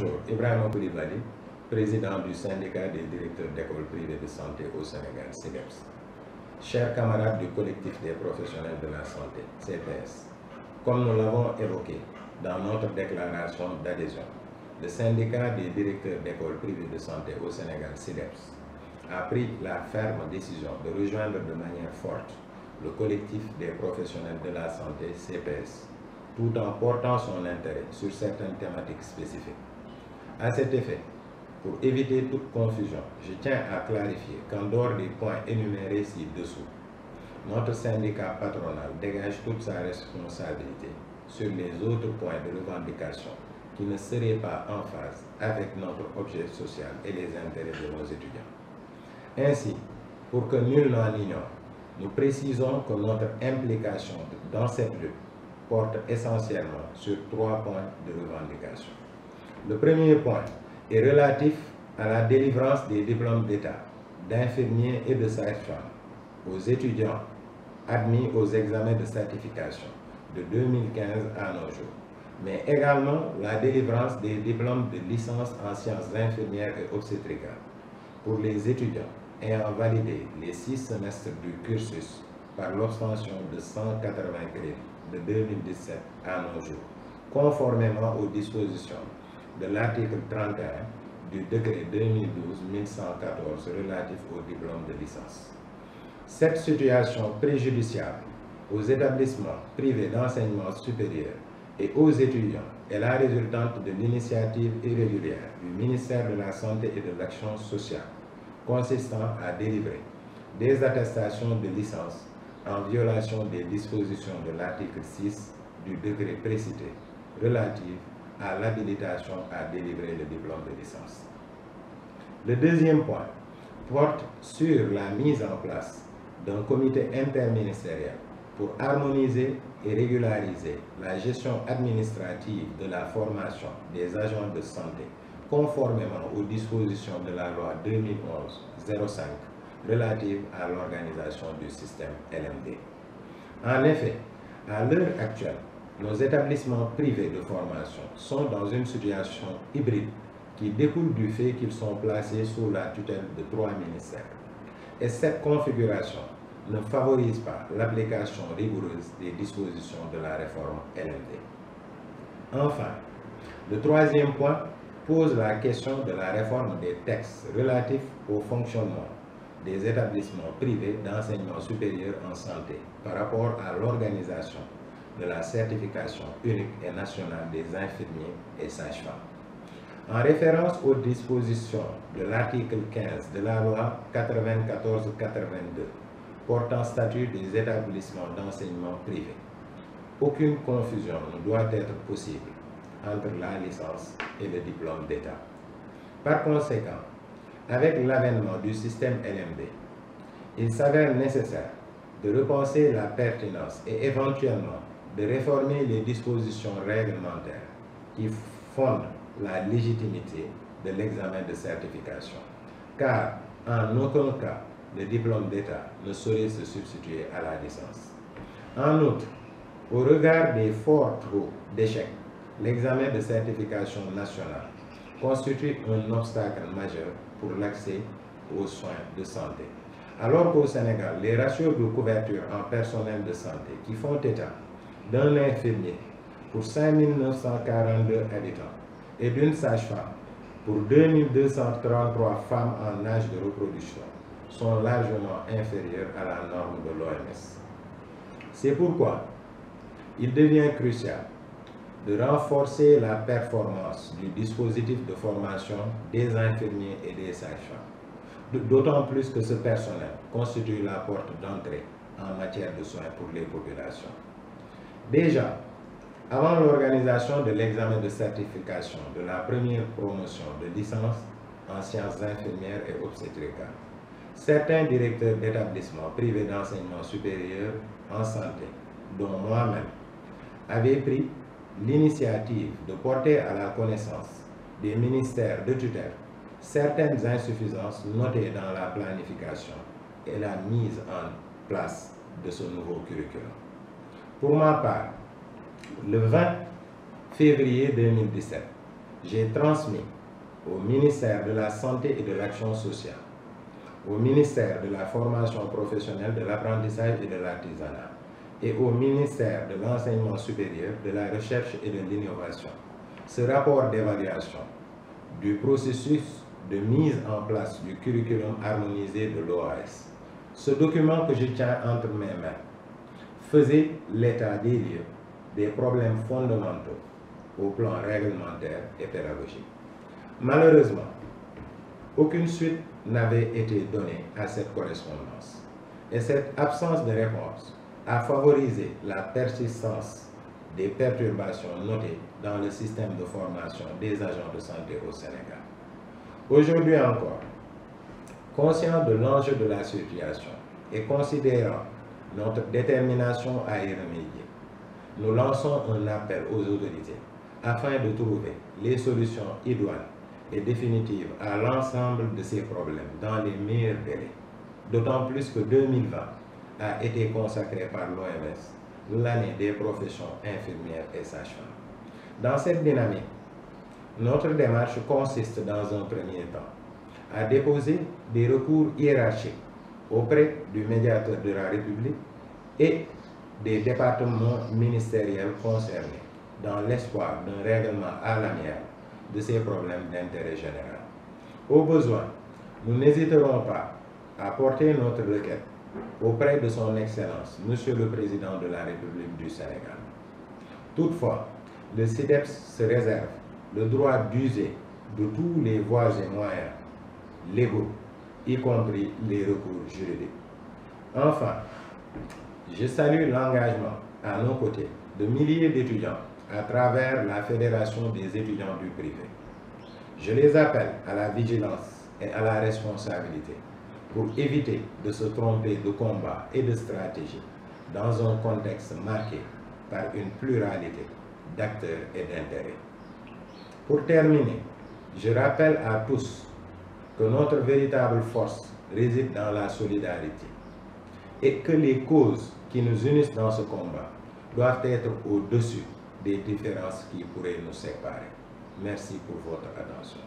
Bonjour, Ibrahim Koulibaly, président du syndicat des directeurs d'écoles privées de santé au Sénégal, SIDEPS. Chers camarades du collectif des professionnels de la santé, CPS, comme nous l'avons évoqué dans notre déclaration d'adhésion, le syndicat des directeurs d'écoles privées de santé au Sénégal, SIDEPS, a pris la ferme décision de rejoindre de manière forte le collectif des professionnels de la santé, CPS, tout en portant son intérêt sur certaines thématiques spécifiques. À cet effet, pour éviter toute confusion, je tiens à clarifier qu'en dehors des points énumérés ci-dessous, notre syndicat patronal dégage toute sa responsabilité sur les autres points de revendication qui ne seraient pas en phase avec notre objet social et les intérêts de nos étudiants. Ainsi, pour que nul n'en ignore, nous précisons que notre implication dans cette lutte porte essentiellement sur 3 points de revendication. Le premier point est relatif à la délivrance des diplômes d'État d'infirmiers et de sages-femmes aux étudiants admis aux examens de certification de 2015 à nos jours, mais également la délivrance des diplômes de licence en sciences infirmières et obstétricales pour les étudiants ayant validé les 6 semestres du cursus par l'obtention de 180 crédits de 2017 à nos jours, conformément aux dispositions de l'article 31 du décret 2012-1114 relatif au diplôme de licence. Cette situation préjudiciable aux établissements privés d'enseignement supérieur et aux étudiants est la résultante de l'initiative irrégulière du ministère de la Santé et de l'Action sociale consistant à délivrer des attestations de licence en violation des dispositions de l'article 6 du décret précité relatif à l'habilitation à délivrer le diplôme de licence. Le deuxième point porte sur la mise en place d'un comité interministériel pour harmoniser et régulariser la gestion administrative de la formation des agents de santé conformément aux dispositions de la loi 2011-05 relative à l'organisation du système LMD. En effet, à l'heure actuelle, nos établissements privés de formation sont dans une situation hybride qui découle du fait qu'ils sont placés sous la tutelle de 3 ministères. Et cette configuration ne favorise pas l'application rigoureuse des dispositions de la réforme LMD. Enfin, le troisième point pose la question de la réforme des textes relatifs au fonctionnement des établissements privés d'enseignement supérieur en santé par rapport à l'organisation de la certification unique et nationale des infirmiers et sages-femmes. En référence aux dispositions de l'article 15 de la loi 94-82 portant statut des établissements d'enseignement privés, aucune confusion ne doit être possible entre la licence et le diplôme d'État. Par conséquent, avec l'avènement du système LMD, il s'avère nécessaire de repenser la pertinence et éventuellement de réformer les dispositions réglementaires qui fondent la légitimité de l'examen de certification, car en aucun cas le diplôme d'État ne saurait se substituer à la licence. En outre, au regard des forts taux d'échec, l'examen de certification nationale constitue un obstacle majeur pour l'accès aux soins de santé. Alors qu'au Sénégal, les ratios de couverture en personnel de santé qui font état d'un infirmier pour 5 942 habitants et d'une sage-femme pour 2 233 femmes en âge de reproduction sont largement inférieurs à la norme de l'OMS. C'est pourquoi il devient crucial de renforcer la performance du dispositif de formation des infirmiers et des sages-femmes, d'autant plus que ce personnel constitue la porte d'entrée en matière de soins pour les populations. Déjà, avant l'organisation de l'examen de certification de la première promotion de licence en sciences infirmières et obstétricales, certains directeurs d'établissements privés d'enseignement supérieur en santé, dont moi-même, avaient pris l'initiative de porter à la connaissance des ministères de tutelle certaines insuffisances notées dans la planification et la mise en place de ce nouveau curriculum. Pour ma part, le 20 février 2017, j'ai transmis au ministère de la Santé et de l'Action sociale, au ministère de la Formation professionnelle, de l'apprentissage et de l'artisanat, et au ministère de l'Enseignement supérieur, de la Recherche et de l'Innovation, ce rapport d'évaluation du processus de mise en place du curriculum harmonisé de l'OAS. Ce document que je tiens entre mes mains faisait l'état des lieux des problèmes fondamentaux au plan réglementaire et pédagogique. Malheureusement, aucune suite n'avait été donnée à cette correspondance et cette absence de réponse a favorisé la persistance des perturbations notées dans le système de formation des agents de santé au Sénégal. Aujourd'hui encore, conscient de l'enjeu de la situation et considérant notre détermination à y remédier, nous lançons un appel aux autorités afin de trouver les solutions idoines et définitives à l'ensemble de ces problèmes dans les meilleurs délais. D'autant plus que 2020 a été consacré par l'OMS l'année des professions infirmières et sages-femmes. Dans cette dynamique, notre démarche consiste dans un premier temps à déposer des recours hiérarchiques auprès du médiateur de la République et des départements ministériels concernés dans l'espoir d'un règlement à l'amiable de ces problèmes d'intérêt général. Au besoin, nous n'hésiterons pas à porter notre requête auprès de son Excellence, Monsieur le Président de la République du Sénégal. Toutefois, le SYDEPS se réserve le droit d'user de tous les voies et moyens légaux, y compris les recours juridiques. Enfin, je salue l'engagement à nos côtés de milliers d'étudiants à travers la Fédération des étudiants du privé. Je les appelle à la vigilance et à la responsabilité pour éviter de se tromper de combat et de stratégie dans un contexte marqué par une pluralité d'acteurs et d'intérêts. Pour terminer, je rappelle à tous que notre véritable force réside dans la solidarité et que les causes qui nous unissent dans ce combat doivent être au-dessus des différences qui pourraient nous séparer. Merci pour votre attention.